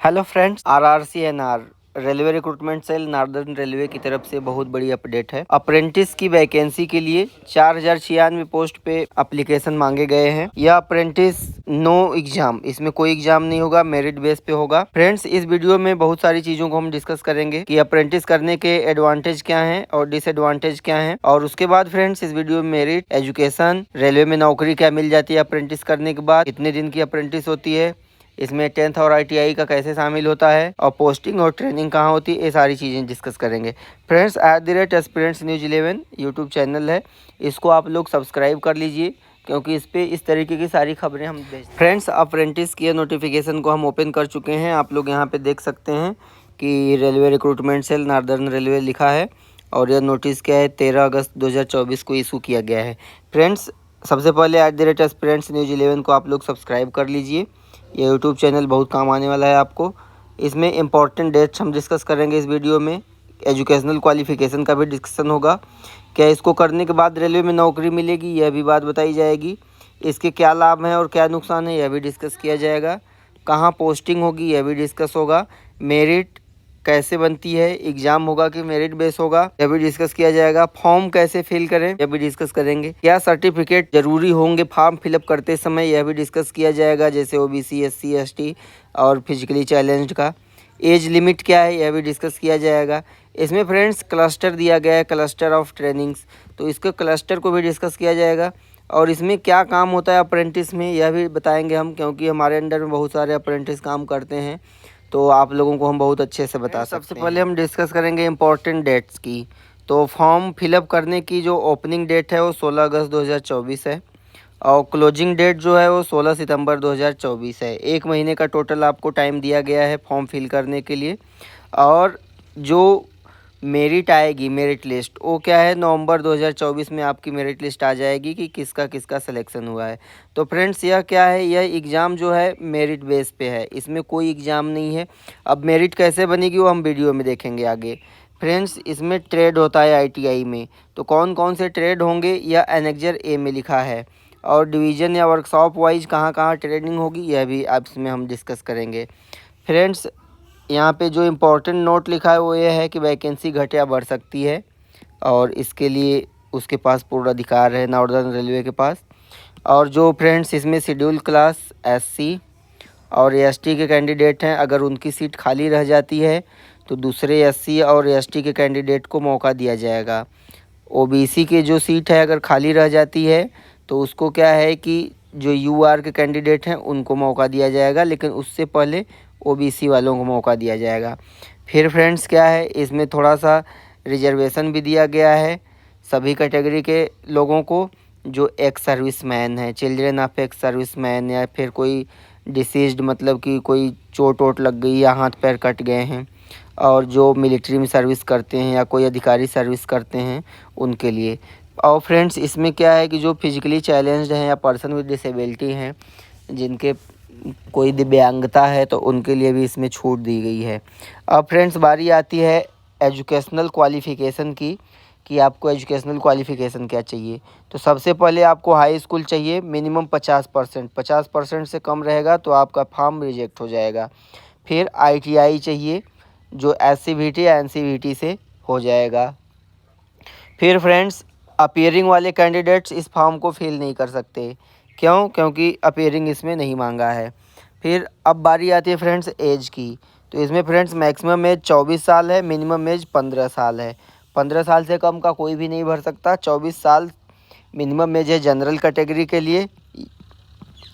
Hello friends, RRCNR railway recruitment cell northern railway की तरफ से बहुत बड़ी अपडेट है। अप्रेंटिस की वैकेंसी के लिए 4096 पोस्ट पे एप्लीकेशन मांगे गए हैं। यह अप्रेंटिस नो एग्जाम, इसमें कोई एग्जाम नहीं होगा, मेरिट बेस पे होगा। फ्रेंड्स, इस वीडियो में बहुत सारी चीजों को हम डिस्कस करेंगे कि अप्रेंटिस करने के एडवांटेज क्या हैं और डिसएडवांटेज क्या हैं। और उसके बाद फ्रेंड्स, इस वीडियो में मेरिट, एजुकेशन, रेलवे में नौकरी क्या मिल जाती है अप्रेंटिस करने के बाद, कितने दिन की अप्रेंटिस होती है, इसमें 10th और ITI का कैसे शामिल होता है और पोस्टिंग और ट्रेनिंग कहाँ होती है, ये सारी चीज़ें डिस्कस करेंगे। Friends, @aspirants News 11 YouTube channel है, इसको आप लोग सब्सक्राइब कर लीजिए क्योंकि इस पे इस तरीके की सारी खबरें हम भेजते हैं। फ्रेंड्स, अप्रेंटिस की नोटिफिकेशन को हम ओपन कर चुके हैं। आप लोग यहाँ पे देख सकते हैं कि railway recruitment cell northern railway लिखा है और यह नोटिस क्या है 13 अगस्त 2024 को इशू किया गया है। फ्रेंड्स, सबसे पहले @aspirants News 11 को आप लोग सब्सक्राइब कर लीजिए। ये यूट्यूब चैनल बहुत काम आने वाला है आपको। इसमें इम्पॉर्टेंट डेट्स हम डिस्कस करेंगे इस वीडियो में। एजुकेशनल क्वालिफ़िकेशन का भी डिस्कशन होगा। क्या इसको करने के बाद रेलवे में नौकरी मिलेगी, यह भी बात बताई जाएगी। इसके क्या लाभ हैं और क्या नुकसान है, यह भी डिस्कस किया जाएगा। कहाँ पोस्टिंग होगी, यह भी डिस्कस होगा। मेरिट कैसे बनती है, एग्जाम होगा कि मेरिट बेस होगा, यह भी डिस्कस किया जाएगा। फॉर्म कैसे फिल करें, यह भी डिस्कस करेंगे। क्या सर्टिफिकेट जरूरी होंगे फॉर्म फिलअप करते समय, यह भी डिस्कस किया जाएगा, जैसे OBC, SC, ST और फिजिकली चैलेंज्ड का। एज लिमिट क्या है, यह भी डिस्कस किया जाएगा। इसमें फ्रेंड्स क्लस्टर दिया गया है, क्लस्टर ऑफ ट्रेनिंग्स, तो इसके क्लस्टर को भी डिस्कस किया जाएगा। और इसमें क्या काम होता है अप्रेंटिस में, यह भी बताएंगे हम, क्योंकि हमारे अंडर में बहुत सारे अप्रेंटिस काम करते हैं, तो आप लोगों को हम बहुत अच्छे से बता सकते हैं। सबसे पहले हम डिस्कस करेंगे इम्पोर्टेंट डेट्स की। तो फॉर्म फिलअप करने की जो ओपनिंग डेट है वो 16 अगस्त 2024 है और क्लोजिंग डेट जो है वो 16 सितंबर 2024 है। 1 महीने का टोटल आपको टाइम दिया गया है फॉर्म फिल करने के लिए। और जो मेरिट आएगी, मेरिट लिस्ट, वो क्या है, नवंबर 2024 में आपकी मेरिट लिस्ट आ जाएगी कि किसका किसका सिलेक्शन हुआ है। तो फ्रेंड्स, यह क्या है, यह एग्ज़ाम जो है मेरिट बेस पे है, इसमें कोई एग्ज़ाम नहीं है। अब मेरिट कैसे बनेगी वो हम वीडियो में देखेंगे आगे। फ्रेंड्स, इसमें ट्रेड होता है ITI में, तो कौन कौन से ट्रेड होंगे यह एनेक्जर A में लिखा है। और डिवीज़न या वर्कशॉप वाइज कहाँ कहाँ ट्रेनिंग होगी, यह भी आप इसमें हम डिस्कस करेंगे। फ्रेंड्स, यहाँ पे जो इम्पोर्टेंट नोट लिखा है वो ये है कि वैकेंसी घट या बढ़ सकती है और इसके लिए उसके पास पूर्ण अधिकार है, नॉर्दर्न रेलवे के पास। और जो फ्रेंड्स इसमें शेड्यूल क्लास, SC और ST के कैंडिडेट हैं, अगर उनकी सीट खाली रह जाती है तो दूसरे SC और ST के कैंडिडेट को मौका दिया जाएगा। OBC की जो सीट है अगर खाली रह जाती है तो उसको क्या है कि जो UR के कैंडिडेट हैं उनको मौका दिया जाएगा, लेकिन उससे पहले OBC वालों को मौका दिया जाएगा। फिर फ्रेंड्स क्या है, इसमें थोड़ा सा रिजर्वेशन भी दिया गया है सभी कैटेगरी के लोगों को। जो एक्स सर्विसमैन है, चिल्ड्रन ऑफ एक्स सर्विसमैन, या फिर कोई डिसीज्ड, मतलब कि कोई चोट वोट लग गई या हाथ पैर कट गए हैं, और जो मिलिट्री में सर्विस करते हैं या कोई अधिकारी सर्विस करते हैं उनके लिए। और फ्रेंड्स, इसमें क्या है कि जो फिजिकली चैलेंज्ड हैं या पर्सन विद डिसेबिलिटी हैं, जिनके कोई दिव्यांगता है, तो उनके लिए भी इसमें छूट दी गई है। अब फ्रेंड्स, बारी आती है एजुकेशनल क्वालिफ़िकेशन की कि आपको एजुकेशनल क्वालिफ़िकेशन क्या चाहिए। तो सबसे पहले आपको हाई स्कूल चाहिए, मिनिमम 50%। 50% से कम रहेगा तो आपका फॉर्म रिजेक्ट हो जाएगा। फिर ITI चाहिए जो SCVT या NCVT से हो जाएगा। फिर फ्रेंड्स, अपीयरिंग वाले कैंडिडेट्स इस फॉर्म को फिल नहीं कर सकते। क्यों? क्योंकि अपीयरिंग इसमें नहीं मांगा है। फिर अब बारी आती है फ्रेंड्स एज की। तो इसमें फ्रेंड्स मैक्सिमम एज 24 साल है, मिनिमम एज 15 साल है। 15 साल से कम का कोई भी नहीं भर सकता। 24 साल मिनिमम एज है जनरल कैटेगरी के लिए।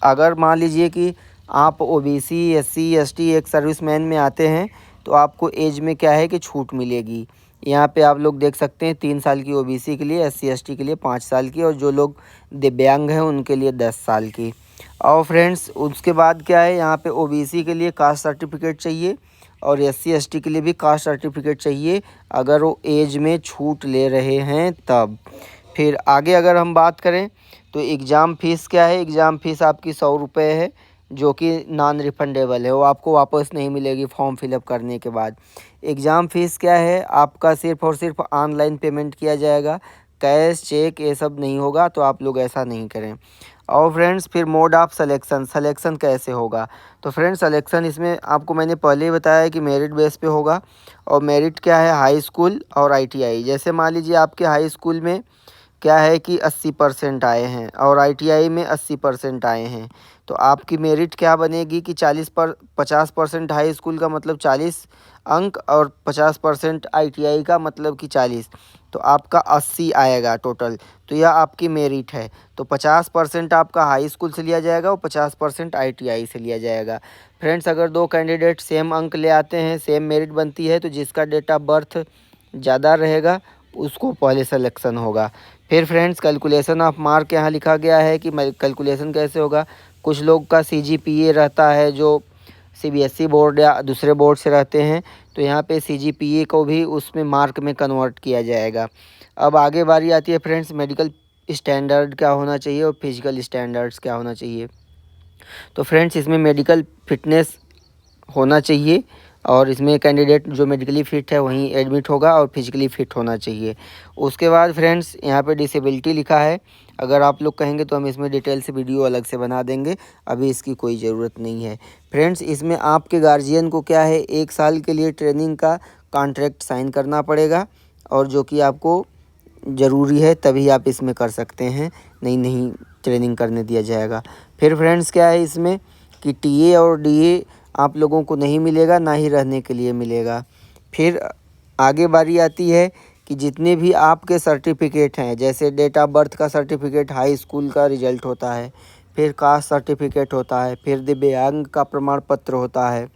अगर मान लीजिए कि आप OBC, SC, ST एक सर्विसमैन में आते हैं तो आपको एज में क्या है कि छूट मिलेगी। यहाँ पे आप लोग देख सकते हैं 3 साल की OBC के लिए, SC ST के लिए 5 साल की, और जो लोग दिव्यांग हैं उनके लिए 10 साल की। और फ्रेंड्स, उसके बाद क्या है, यहाँ पे OBC के लिए कास्ट सर्टिफिकेट चाहिए और SC ST के लिए भी कास्ट सर्टिफिकेट चाहिए, अगर वो एज में छूट ले रहे हैं तब। फिर आगे अगर हम बात करें तो एग्ज़ाम फ़ीस क्या है, एग्ज़ाम फ़ीस आपकी 100 रुपये है, जो कि नॉन रिफंडेबल है, वो आपको वापस नहीं मिलेगी फॉर्म फिलअप करने के बाद। एग्ज़ाम फ़ीस क्या है, आपका सिर्फ़ और सिर्फ ऑनलाइन पेमेंट किया जाएगा, कैश चेक ये सब नहीं होगा, तो आप लोग ऐसा नहीं करें। और फ्रेंड्स फिर मोड ऑफ सिलेक्शन कैसे होगा। तो फ्रेंड्स सिलेक्शन इसमें आपको मैंने पहले ही बताया है कि मेरिट बेस पे होगा। और मेरिट क्या है, हाई स्कूल और आईटीआई। जैसे मान लीजिए आपके हाई स्कूल में क्या है कि 80% आए हैं और आईटीआई में 80% आए हैं, तो आपकी मेरिट क्या बनेगी कि 50% हाई स्कूल का मतलब 40 अंक और 50% आईटीआई का मतलब कि 40, तो आपका 80 आएगा टोटल। तो यह आपकी मेरिट है। तो 50% आपका हाई स्कूल से लिया जाएगा और 50% आईटीआई से लिया जाएगा। फ्रेंड्स अगर दो कैंडिडेट सेम अंक ले आते हैं, सेम मेरिट बनती है, तो जिसका डेट ऑफ बर्थ ज़्यादा रहेगा उसको पहले सिलेक्शन होगा। फिर फ्रेंड्स कैलकुलेशन ऑफ मार्क यहाँ लिखा गया है कि कैलकुलेशन कैसे होगा। कुछ लोग का सीजीपीए रहता है जो सीबीएसई बोर्ड या दूसरे बोर्ड से रहते हैं, तो यहाँ पे सीजीपीए को भी उसमें मार्क में कन्वर्ट किया जाएगा। अब आगे बारी आती है फ्रेंड्स मेडिकल स्टैंडर्ड क्या होना चाहिए और फिजिकल स्टैंडर्ड्स क्या होना चाहिए। तो फ्रेंड्स इसमें मेडिकल फिटनेस होना चाहिए और इसमें कैंडिडेट जो मेडिकली फ़िट है वहीं एडमिट होगा और फिजिकली फ़िट होना चाहिए। उसके बाद फ्रेंड्स यहाँ पे डिसेबिलिटी लिखा है। अगर आप लोग कहेंगे तो हम इसमें डिटेल से वीडियो अलग से बना देंगे, अभी इसकी कोई ज़रूरत नहीं है। फ्रेंड्स इसमें आपके गार्जियन को क्या है 1 साल के लिए ट्रेनिंग का कॉन्ट्रैक्ट साइन करना पड़ेगा और जो कि आपको ज़रूरी है, तभी आप इसमें कर सकते हैं, नहीं ट्रेनिंग करने दिया जाएगा। फिर फ्रेंड्स क्या है इसमें कि टीए और डीए आप लोगों को नहीं मिलेगा, ना ही रहने के लिए मिलेगा। फिर आगे बारी आती है कि जितने भी आपके सर्टिफिकेट हैं, जैसे डेट ऑफ बर्थ का सर्टिफिकेट, हाई स्कूल का रिजल्ट होता है, फिर कास्ट सर्टिफिकेट होता है, फिर दिव्यांग का प्रमाण पत्र होता है,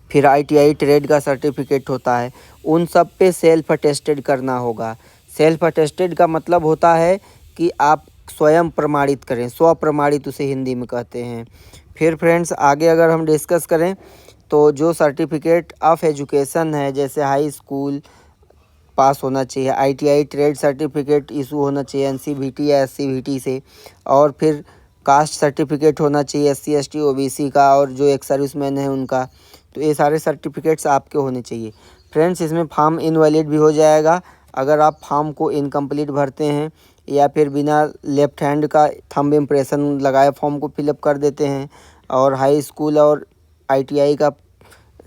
फिर आईटीआई ट्रेड का सर्टिफिकेट होता है, उन सब पे सेल्फ अटेस्टेड करना होगा। सेल्फ अटेस्टेड का मतलब होता है कि आप स्वयं प्रमाणित करें, स्व प्रमाणित उसे हिंदी में कहते हैं। फिर फ्रेंड्स आगे अगर हम डिस्कस करें तो जो सर्टिफिकेट ऑफ एजुकेशन है, जैसे हाई स्कूल पास होना चाहिए, आईटीआई ट्रेड सर्टिफिकेट इशू होना चाहिए एनसीवीटी या एससीवीटी से, और फिर कास्ट सर्टिफिकेट होना चाहिए एससी एसटी ओबीसी का और जो एक सर्विसमैन है उनका। तो ये सारे सर्टिफिकेट्स आपके होने चाहिए। फ्रेंड्स इसमें फॉर्म इनवैलिड भी हो जाएगा अगर आप फॉर्म को इनकम्प्लीट भरते हैं या फिर बिना लेफ्ट हैंड का थंब इम्प्रेशन लगाए फॉर्म को फिलअप कर देते हैं और हाई स्कूल और आईटीआई का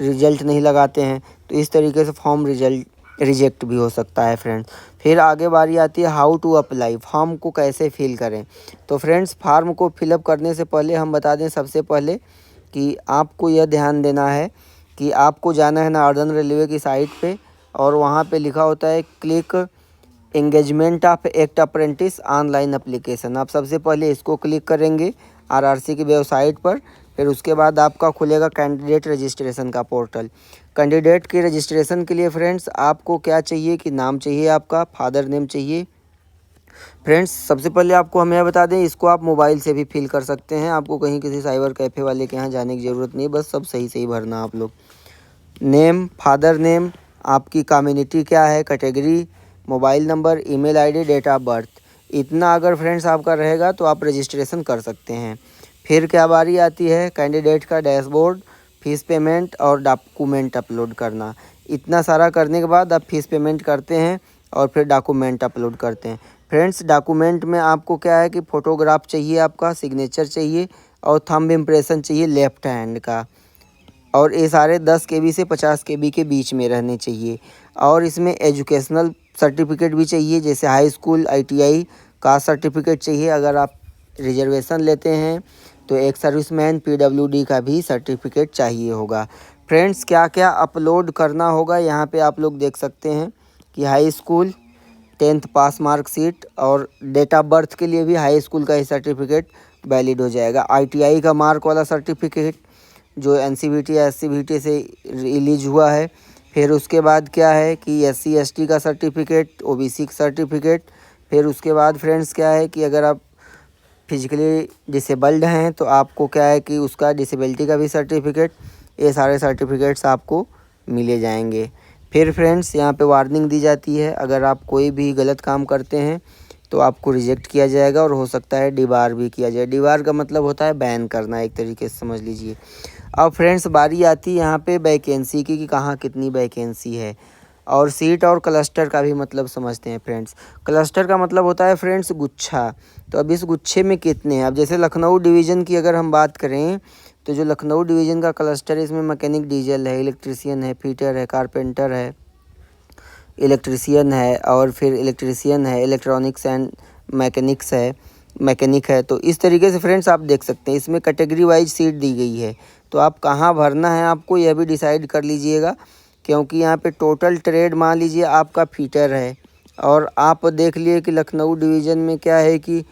रिजल्ट नहीं लगाते हैं, तो इस तरीके से फॉर्म रिजेक्ट भी हो सकता है फ्रेंड्स। फिर आगे बारी आती है हाउ टू अप्लाई, फॉर्म को कैसे फिल करें। तो फ्रेंड्स फॉर्म को फिलअप करने से पहले हम बता दें सबसे पहले कि आपको यह ध्यान देना है कि आपको जाना है नॉर्दर्न रेलवे की साइट पे और वहाँ पे लिखा होता है click engagement of act apprentice online application. आप सबसे पहले इसको क्लिक करेंगे आरआरसी की वेबसाइट पर। फिर उसके बाद आपका खुलेगा कैंडिडेट रजिस्ट्रेशन का पोर्टल। कैंडिडेट के रजिस्ट्रेशन के लिए फ्रेंड्स आपको क्या चाहिए कि नाम चाहिए, आपका फादर नेम चाहिए। फ्रेंड्स सबसे पहले आपको हम यह बता दें, इसको आप मोबाइल से भी फिल कर सकते हैं, आपको कहीं किसी साइबर कैफ़े वाले के यहाँ जाने की ज़रूरत नहीं, बस सब सही सही भरना आप लोग। नेम, फादर नेम, आपकी कम्युनिटी क्या है, category, mobile number, email ID, date of birth, इतना अगर फ्रेंड्स आपका रहेगा तो आप रजिस्ट्रेशन कर सकते हैं। फिर क्या बारी आती है कैंडिडेट का डैशबोर्ड, फ़ीस पेमेंट और डॉक्यूमेंट अपलोड करना। इतना सारा करने के बाद आप फ़ीस पेमेंट करते हैं और फिर डॉक्यूमेंट अपलोड करते हैं। फ्रेंड्स डॉक्यूमेंट में आपको क्या है कि फ़ोटोग्राफ चाहिए, आपका सिग्नेचर चाहिए और थंब इम्प्रेशन चाहिए लेफ़्ट हैंड का, और ये सारे 10 केबी से 50 केबी के बीच में रहने चाहिए। और इसमें एजुकेशनल सर्टिफिकेट भी चाहिए, जैसे हाई स्कूल, आईटीआई का सर्टिफिकेट चाहिए। अगर आप रिजर्वेशन लेते हैं तो एक सर्विसमैन पीडब्ल्यूडी का भी सर्टिफिकेट चाहिए होगा। फ्रेंड्स क्या क्या अपलोड करना होगा यहाँ पे आप लोग देख सकते हैं कि हाई स्कूल 10th पास मार्कशीट और डेट ऑफ बर्थ के लिए भी हाई स्कूल का ही सर्टिफिकेट वैलिड हो जाएगा। आईटीआई का मार्क वाला सर्टिफिकेट जो एनसीवीटी या एससीवीटी से रिलीज हुआ है। फिर उसके बाद क्या है कि एससी एसटी का सर्टिफिकेट, ओबीसी का सर्टिफिकेट। फिर उसके बाद फ्रेंड्स क्या है कि अगर आप फिजिकली डिसेबल्ड हैं तो आपको क्या है कि उसका डिसेबिलिटी का भी सर्टिफिकेट, ये सारे सर्टिफिकेट्स आपको मिले जाएंगे। फिर फ्रेंड्स यहाँ पे वार्निंग दी जाती है, अगर आप कोई भी गलत काम करते हैं तो आपको रिजेक्ट किया जाएगा और हो सकता है डिबार भी किया जाए। डिबार का मतलब होता है बैन करना, एक तरीके से समझ लीजिए। अब फ्रेंड्स बारी आती है यहाँ पे वैकेंसी की कि कहाँ कितनी वैकेंसी है। और सीट और क्लस्टर का भी मतलब समझते हैं फ्रेंड्स। क्लस्टर का मतलब होता है फ्रेंड्स गुच्छा। तो अब इस गुच्छे में कितने हैं, अब जैसे लखनऊ डिवीज़न की अगर हम बात करें तो जो लखनऊ डिवीज़न का क्लस्टर है इसमें मैकेनिक डीजल है, इलेक्ट्रीशियन है, फिटर है, कारपेंटर है, इलेक्ट्रीशियन है और फिर इलेक्ट्रीशियन है, इलेक्ट्रॉनिक्स एंड मैकेनिक्स है, मैकेनिक है। तो इस तरीके से फ्रेंड्स आप देख सकते हैं इसमें कैटेगरी वाइज सीट दी गई है। तो आप कहाँ भरना है आपको यह भी डिसाइड कर लीजिएगा, क्योंकि यहाँ पे टोटल ट्रेड मान लीजिए आपका फिटर है और आप देख लिए कि लखनऊ डिवीज़न में क्या है कि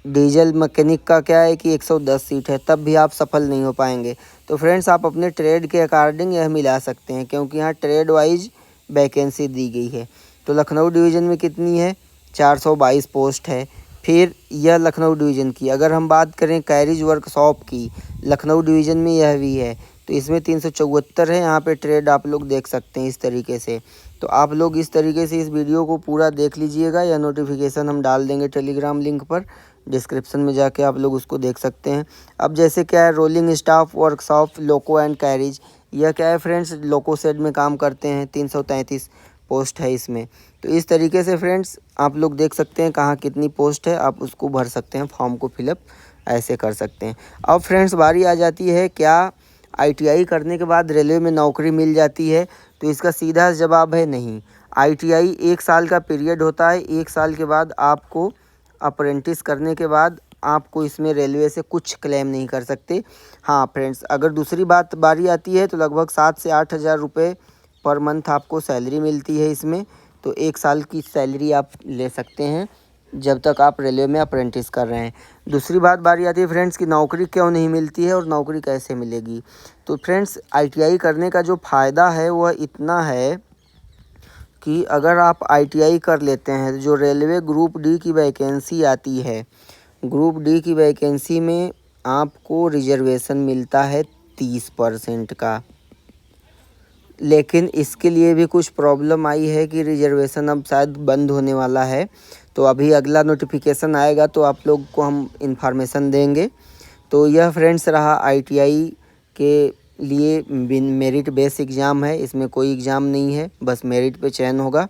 डीजल मैकेनिक का क्या है कि 110 सीट है, तब भी आप सफल नहीं हो पाएंगे। तो फ्रेंड्स आप अपने ट्रेड के अकॉर्डिंग यह मिला सकते हैं, क्योंकि यहाँ ट्रेड वाइज वैकेंसी दी गई है। तो लखनऊ डिवीज़न में कितनी है, 422 पोस्ट है। फिर यह लखनऊ डिवीज़न की अगर हम बात करें कैरिज वर्कशॉप की, लखनऊ डिवीज़न में यह भी है, तो इसमें 374 है। यहाँ पे ट्रेड आप लोग देख सकते हैं इस तरीके से। तो आप लोग इस तरीके से इस वीडियो को पूरा देख लीजिएगा, यह नोटिफिकेशन हम डाल देंगे टेलीग्राम लिंक पर, डिस्क्रिप्शन में जाके आप लोग उसको देख सकते हैं। अब जैसे क्या है rolling staff workshop loco and carriage, यह क्या है फ्रेंड्स लोको शेड में काम करते हैं, 333 पोस्ट है इसमें। तो इस तरीके से फ्रेंड्स आप लोग देख सकते हैं कहाँ कितनी पोस्ट है, आप उसको भर सकते हैं, फॉर्म को फिलअप ऐसे कर सकते हैं। अब फ्रेंड्स बारी आ जाती है क्या आईटीआई करने के बाद रेलवे में नौकरी मिल जाती है, तो इसका सीधा जवाब है नहीं। आईटीआई 1 साल का पीरियड होता है, 1 साल के बाद आपको अप्रेंटिस करने के बाद आपको इसमें रेलवे से कुछ क्लेम नहीं कर सकते। हाँ फ्रेंड्स अगर दूसरी बात बारी आती है तो लगभग 7 से 8 हज़ार रुपये पर मंथ आपको सैलरी मिलती है इसमें। तो 1 साल की सैलरी आप ले सकते हैं जब तक आप रेलवे में अप्रेंटिस कर रहे हैं। दूसरी बात बारी आती है फ्रेंड्स कि नौकरी क्यों नहीं मिलती है और नौकरी कैसे मिलेगी। तो फ्रेंड्स आईटीआई करने का जो फ़ायदा है वह इतना है कि अगर आप आईटीआई कर लेते हैं जो रेलवे ग्रुप डी की वैकेंसी आती है, ग्रुप डी की वैकेंसी में आपको रिजर्वेशन मिलता है 30% का। लेकिन इसके लिए भी कुछ प्रॉब्लम आई है कि रिजर्वेशन अब शायद बंद होने वाला है। तो अभी अगला नोटिफिकेशन आएगा तो आप लोग को हम इन्फॉर्मेशन देंगे। तो यह फ्रेंड्स रहा आईटीआई के लिए मेरिट बेस एग्ज़ाम है, इसमें कोई एग्ज़ाम नहीं है, बस मेरिट पे चयन होगा।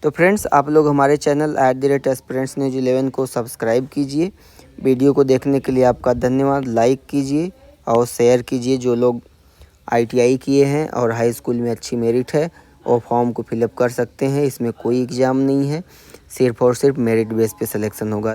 तो फ्रेंड्स आप लोग हमारे चैनल @एस्पिरेंट्स न्यूज़ 11 को सब्सक्राइब कीजिए। वीडियो को देखने के लिए आपका धन्यवाद। लाइक कीजिए और शेयर कीजिए जो लोग आईटीआई किए हैं और हाई स्कूल में अच्छी मेरिट है और फॉर्म को फिलअप कर सकते हैं। इसमें कोई एग्ज़ाम नहीं है, सिर्फ़ और सिर्फ मेरिट बेस पे सिलेक्शन होगा।